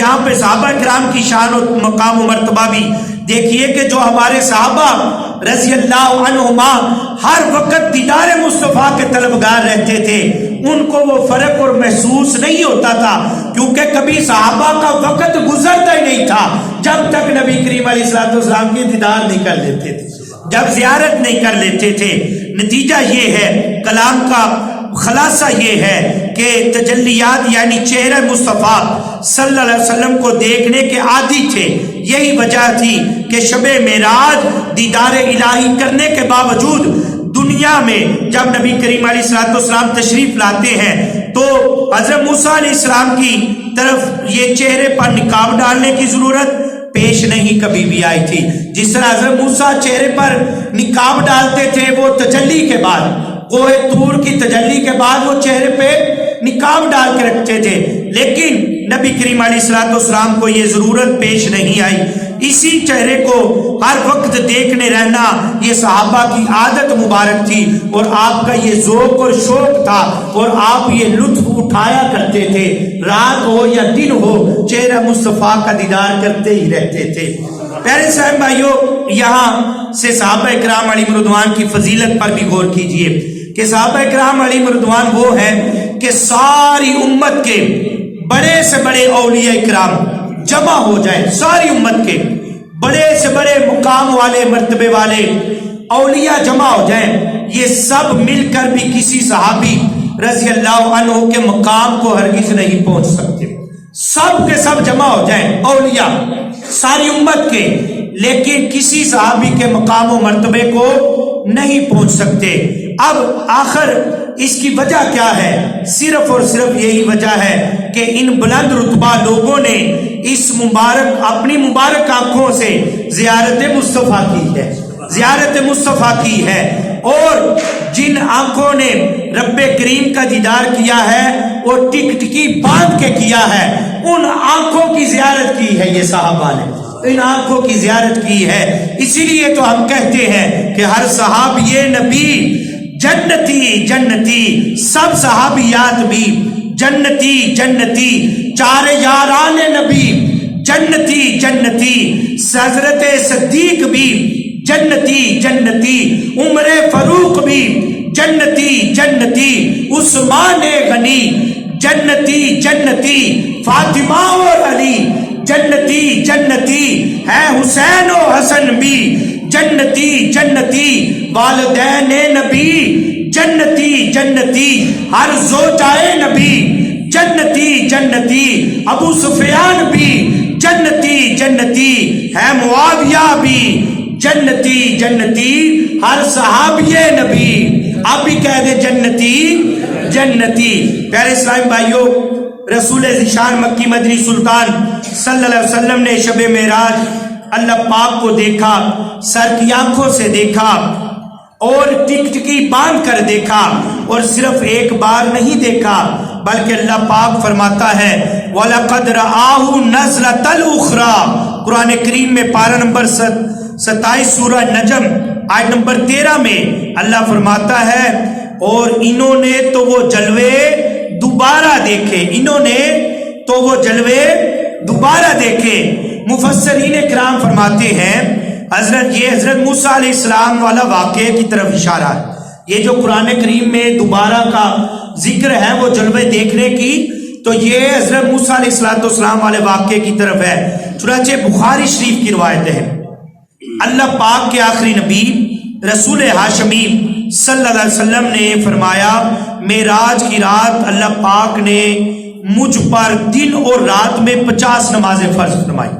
یہاں پہ صحابہ کرام کی شان اور مقام و مرتبہ بھی دیکھیے کہ جو ہمارے صحابہ رضی اللہ عنہما ہر وقت دیدار مصطفیٰ کے طلبگار رہتے تھے، ان کو وہ فرق اور محسوس نہیں ہوتا تھا، کیونکہ کبھی صحابہ کا وقت گزرتا ہی نہیں تھا جب تک نبی کریم علیہ الصلوۃ والسلام کی دیدار نہیں کر لیتے تھے، جب زیارت نہیں کر لیتے تھے۔ نتیجہ یہ ہے، کلام کا خلاصہ یہ ہے کہ تجلیات یعنی چہرہ مصطفیٰ صلی اللہ علیہ وسلم کو دیکھنے کے عادی تھے۔ یہی وجہ تھی کہ شب معراج دیدار الہی کرنے کے باوجود دنیا میں جب نبی کریم علیہ الصلوۃ والسلام تشریف لاتے ہیں تو حضرت موسیٰ علیہ السلام کی طرف یہ چہرے پر نقاب ڈالنے کی ضرورت پیش نہیں کبھی بھی آئی تھی۔ جس طرح حضرت موسیٰ چہرے پر نقاب ڈالتے تھے وہ تجلی کے بعد، کوہ طور کی تجلی کے بعد وہ چہرے پہ نقاب ڈال کے رکھتے تھے، لیکن نبی کریم علیہ الصلوۃ والسلام کو یہ ضرورت پیش نہیں آئی۔ اسی چہرے کو ہر وقت دیکھنے رہنا یہ صحابہ کی عادت مبارک تھی، اور آپ کا یہ ذوق اور شوق تھا، اور آپ یہ لطف اٹھایا کرتے تھے، رات ہو یا دن ہو چہرہ مصطفیٰ کا دیدار کرتے ہی رہتے تھے۔ پیارے صاحب بھائیو، یہاں سے صحابہ کرام علیہم رضوان کی فضیلت پر بھی غور کیجئے کہ صحابہ کرام علیہم رضوان وہ ہیں کہ ساری امت کے بڑے سے بڑے اولیاء کرام جمع ہو جائیں، ساری امت کے بڑے سے بڑے مقام والے مرتبے والے اولیاء جمع ہو جائیں، یہ سب مل کر بھی کسی صحابی رضی اللہ عنہ کے مقام کو ہرگز نہیں پہنچ سکتے۔ سب کے سب جمع ہو جائیں اولیاء ساری امت کے، لیکن کسی صحابی کے مقام و مرتبے کو نہیں پہنچ سکتے۔ اب آخر اس کی وجہ کیا ہے؟ صرف اور صرف یہی وجہ ہے کہ ان بلند رتبہ لوگوں نے اس مبارک اپنی مبارک آنکھوں سے زیارت مصطفیٰ کی ہے، زیارت مصطفیٰ کی ہے، اور جن آنکھوں نے رب کریم کا دیدار کیا ہے اور ٹک ٹکی باندھ کے کیا ہے، ان آنکھوں کی زیارت کی ہے یہ صحابہ نے، ان آنکھوں کی زیارت کی ہے۔ اسی لیے تو ہم کہتے ہیں کہ ہر صحابی نبی جنتی جنتی، سب صحابیات بھی جنتی جنتی، چار یاران نبی جنتی جنتی، حضرت صدیق بھی جنتی جنتی، عمر فاروق بھی جنتی جنتی، عثمان غنی جنتی جنتی، فاطمہ اور علی جنتی جنتی ہے، حسین و حسن بھی جنتی جنتی، والدین نبی جنتی جنتی، ہر زوجائے نبی جنتی جنتی، ابو سفیان بھی جنتی جنتی ہے، معاویہ بھی جنتی جنتی، ہر صحابی نبی آپ بھی کہہ دیں جنتی جنتی۔ پیارے اسلام بھائیوں، رسول ذیشان مکی مدنی سلطان صلی اللہ علیہ وسلم نے شب معراج اللہ پاک کو دیکھا، سر کی آنکھوں سے دیکھا اور ٹک ٹکی باندھ کر دیکھا، اور صرف ایک بار نہیں دیکھا بلکہ اللہ پاک فرماتا ہے وَلَقَدْ رَآهُ نَزْلَةً أُخْرَى، قرآن کریم میں پارہ نمبر 27 سورہ نجم آیت نمبر 13 میں اللہ فرماتا ہے اور انہوں نے تو وہ جلوے دوبارہ دیکھے، انہوں نے تو وہ جلوے دوبارہ دیکھے۔ مفسرین کرام فرماتے ہیں حضرت موسیٰ علیہ السلام والا واقعے کی طرف اشارہ ہے۔ یہ جو قرآن کریم میں دوبارہ کا ذکر ہے وہ جلوے دیکھنے کی، تو یہ حضرت موسیٰ علیہ السلام والے واقعے کی طرف ہے۔ چنانچہ بخاری شریف کی روایت ہے، اللہ پاک کے آخری نبی رسول ہاشمی صلی اللہ علیہ وسلم نے فرمایا معراج کی رات اللہ پاک نے مجھ پر دن اور رات میں 50 نمازیں فرض فرمائی۔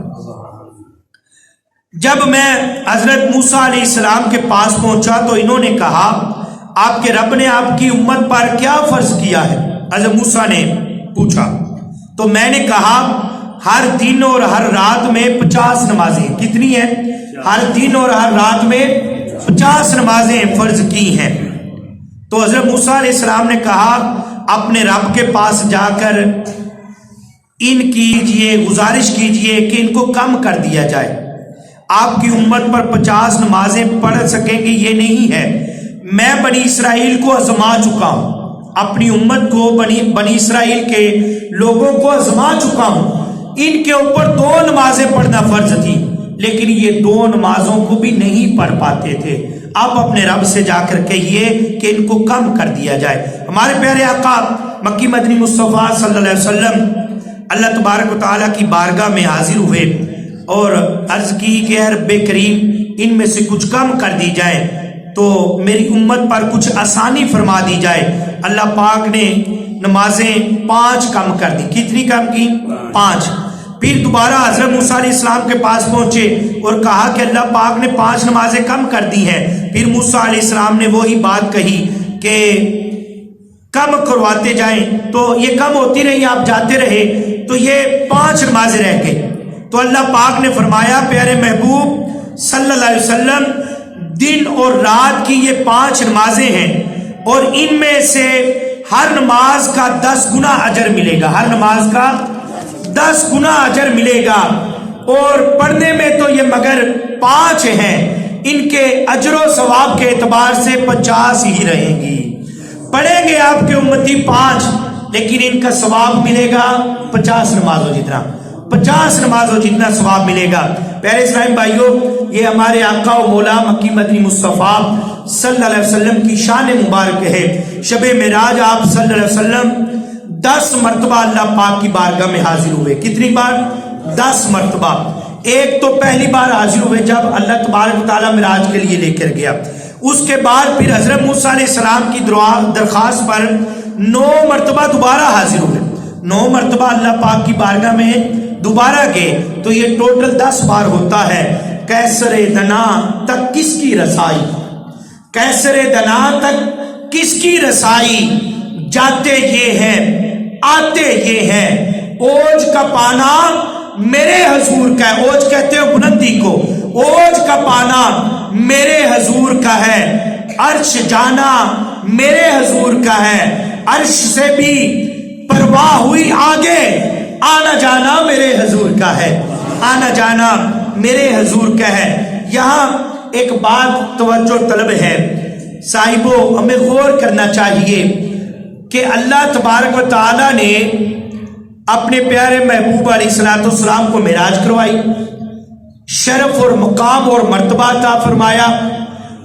جب میں حضرت موسیٰ علیہ السلام کے پاس پہنچا تو انہوں نے کہا آپ کے رب نے آپ کی امت پر کیا فرض کیا ہے؟ حضرت موسیٰ نے پوچھا تو میں نے کہا ہر دن اور ہر رات میں 50 نمازیں۔ کتنی ہیں؟ ہر دن اور ہر رات میں 50 نمازیں فرض کی ہیں۔ تو حضرت موسیٰ علیہ السلام نے کہا اپنے رب کے پاس جا کر ان کیجئے، گزارش کیجئے کہ ان کو کم کر دیا جائے، آپ کی امت پر 50 نمازیں پڑھ سکیں گے یہ نہیں ہے۔ میں بنی اسرائیل کو آزما چکا ہوں، اپنی امت کو بنی اسرائیل کے لوگوں کو آزما چکا ہوں، ان کے اوپر 2 نمازیں پڑھنا فرض تھی، لیکن یہ 2 نمازوں کو بھی نہیں پڑھ پاتے تھے۔ آپ اپنے رب سے جا کر کہیے کہ ان کو کم کر دیا جائے۔ ہمارے پیارے آقا مکی مدنی مصطفیٰ صلی اللہ علیہ وسلم اللہ تبارک و تعالیٰ کی بارگاہ میں حاضر ہوئے اور عرض کی کہ اے رب کریم ان میں سے کچھ کم کر دی جائے تو میری امت پر کچھ آسانی فرما دی جائے۔ اللہ پاک نے نمازیں 5 کم کر دی۔ کتنی کم کی؟ 5۔ پھر دوبارہ حضرت موسیٰ علیہ السلام کے پاس پہنچے اور کہا کہ اللہ پاک نے 5 نمازیں کم کر دی ہیں۔ پھر موسیٰ علیہ السلام نے وہی بات کہی کہ کم کرواتے جائیں، تو یہ کم ہوتی رہی، آپ جاتے رہے تو یہ 5 نمازیں رہ گئی۔ تو اللہ پاک نے فرمایا پیارے محبوب صلی اللہ علیہ وسلم دن اور رات کی یہ 5 نمازیں ہیں اور ان میں سے ہر نماز کا 10 گنا اجر ملے گا، ہر نماز کا 10 گنا اجر ملے گا، اور پڑھنے میں تو یہ مگر 5 ہیں، ان کے اجر و ثواب کے اعتبار سے 50 ہی رہیں گی۔ پڑھیں گے آپ کے امتی 5، لیکن ان کا ثواب ملے گا 50 نمازوں جتنا، 50 نمازوں جتنا ثواب ملے گا۔ پیارے اسلام بھائیوں، یہ ہمارے آقا و مولا مکی مدنی مصطفیٰ صلی اللہ علیہ وسلم کی شان مبارک ہے۔ شب معراج آپ صلی اللہ علیہ وسلم 10 مرتبہ اللہ پاک کی بارگاہ میں حاضر ہوئے۔ کتنی بار؟ 10 مرتبہ۔ ایک تو پہلی بار حاضر ہوئے جب اللہ تبارک و تعالیٰ معراج کے لیے لے کر گیا، اس کے بعد پھر حضرت موسیٰ علیہ السلام کی درخواست پر 9 مرتبہ دوبارہ حاضر ہوئے، 9 مرتبہ اللہ پاک کی بارگاہ میں دوبارہ گئے، تو یہ ٹوٹل 10 بار ہوتا ہے۔ کیسر دنا تک کس کی رسائی، کیسر دنا تک کس کی رسائی، جاتے یہ ہیں آتے یہ ہیں، اوج کا پانا میرے حضور کا ہے۔ اوج کہتے ہیں بلندی کو، اوج کا پانا میرے حضور کا ہے، عرش جانا میرے حضور کا ہے، عرش سے بھی پرواہ ہوئی آگے، آنا جانا میرے حضور کا ہے، آنا جانا میرے حضور کا ہے۔ یہاں ایک بات توجہ طلب ہے صاحبو، ہمیں غور کرنا چاہیے کہ اللہ تبارک و تعالیٰ نے اپنے پیارے محبوب علیہ السلام کو معراج کروائی، شرف اور مقام اور مرتبہ عطا فرمایا،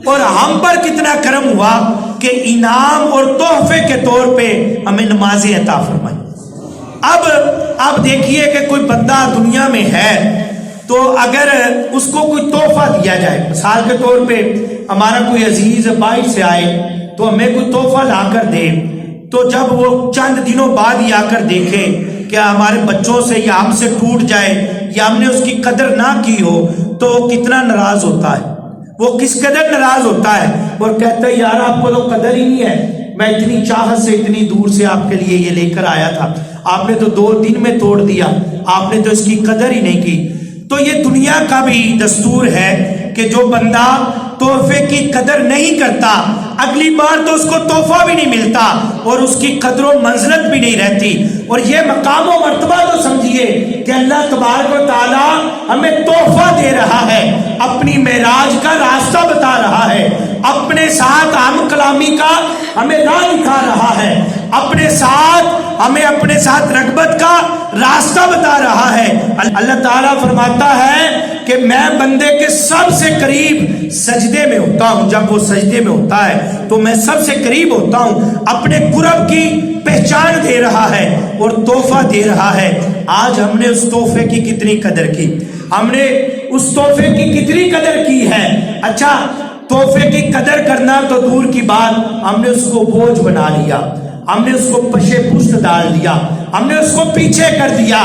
اور ہم پر کتنا کرم ہوا کہ انعام اور تحفے کے طور پہ ہمیں نمازیں عطا فرمائی۔ اب آپ دیکھیے کہ کوئی بندہ دنیا میں ہے تو اگر اس کو کوئی تحفہ دیا جائے، مثال کے طور پہ ہمارا کوئی عزیز باہر سے آئے تو ہمیں کوئی تحفہ لا کر دے، تو جب وہ چند دنوں بعد ہی آ کر دیکھے کہ ہمارے بچوں سے یا ہم سے ٹوٹ جائے یا ہم نے اس کی قدر نہ کی ہو، تو کتنا ناراض ہوتا ہے، وہ کس قدر ناراض ہوتا ہے اور کہتا ہے یار آپ کو تو قدر ہی نہیں ہے، میں اتنی چاہت سے اتنی دور سے آپ کے لیے یہ لے کر آیا تھا، آپ نے تو 2 دن میں توڑ دیا، آپ نے تو اس کی قدر ہی نہیں کی۔ تو یہ دنیا کا بھی دستور ہے کہ جو بندہ تحفے کی قدر نہیں کرتا، اگلی بار تو اس کو تحفہ بھی نہیں ملتا اور اس کی قدر و منزلت بھی نہیں رہتی۔ اور یہ مقام و مرتبہ تو سمجھیے کہ اللہ تبارک و تعالی ہمیں تحفہ دے رہا ہے، اپنی معراج کا راستہ بتا رہا ہے، اپنے ساتھ ہم کلامی کا ہمیں راہ دکھا رہا ہے، اپنے ساتھ ہمیں اپنے ساتھ رغبت کا راستہ بتا رہا ہے۔ اللہ تعالیٰ فرماتا ہے کہ میں بندے کے سب سے قریب سجدے میں ہوتا ہوں، جب وہ سجدے میں ہوتا ہے تو میں سب سے قریب ہوتا ہوں، اپنے قرب کی پہچان دے رہا ہے اور تحفہ دے رہا ہے۔ آج ہم نے اس تحفے کی کتنی قدر کی، ہم نے اس تحفے کی کتنی قدر کی ہے۔ اچھا، تحفے کی قدر کرنا تو دور کی بات، ہم نے اس کو بوجھ بنا لیا، ہم نے اس کو پشے پشت ڈال دیا، ہم نے اس کو پیچھے کر دیا۔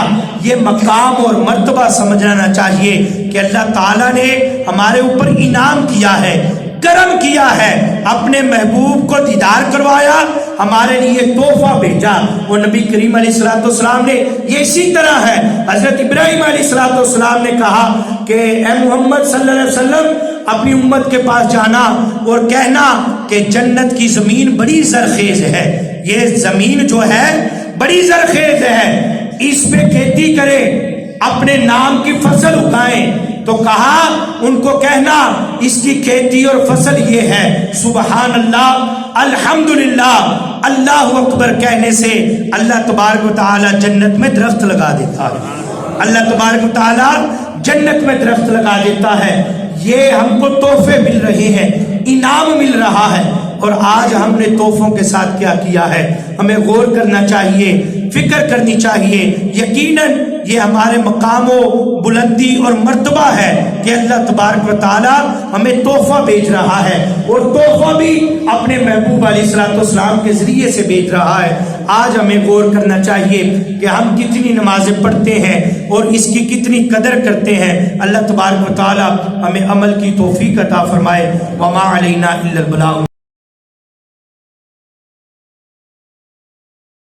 یہ مقام اور مرتبہ سمجھنا چاہیے کہ اللہ تعالیٰ نے ہمارے اوپر انعام کیا ہے، کرم کیا ہے، اپنے محبوب کو دیدار کروایا، ہمارے لیے تحفہ بھیجا۔ وہ نبی کریم علیہ السلام نے یہ اسی طرح ہے، حضرت ابراہیم علیہ السلام نے کہا کہ اے محمد صلی اللہ علیہ وسلم اپنی امت کے پاس جانا اور کہنا کہ جنت کی زمین بڑی زرخیز ہے، یہ زمین جو ہے بڑی زرخیز ہے، اس پہ کھیتی کرے، اپنے نام کی فصل اگائیں۔ تو کہا ان کو کہنا اس کی کھیتی اور فصل یہ ہے، سبحان اللہ، الحمدللہ، اللہ اکبر کہنے سے اللہ تبارک و تعالی جنت میں درخت لگا دیتا ہے۔ اللہ تبارک و تعالیٰ جنت میں درخت لگا دیتا ہے، یہ ہم کو تحفے مل رہے ہیں، انعام مل رہا ہے، اور آج ہم نے تحفوں کے ساتھ کیا کیا ہے؟ ہمیں غور کرنا چاہیے، فکر کرنی چاہیے۔ یقیناً یہ ہمارے مقام و بلندی اور مرتبہ ہے کہ اللہ تبارک و تعالی ہمیں تحفہ بھیج رہا ہے، اور تحفہ بھی اپنے محبوب علیہ الصلوۃ والسلام کے ذریعے سے بھیج رہا ہے۔ آج ہمیں غور کرنا چاہیے کہ ہم کتنی نمازیں پڑھتے ہیں اور اس کی کتنی قدر کرتے ہیں۔ اللہ تبارک و تعالی ہمیں عمل کی توفیق عطا فرمائے۔ وما علینا الا البلاغ۔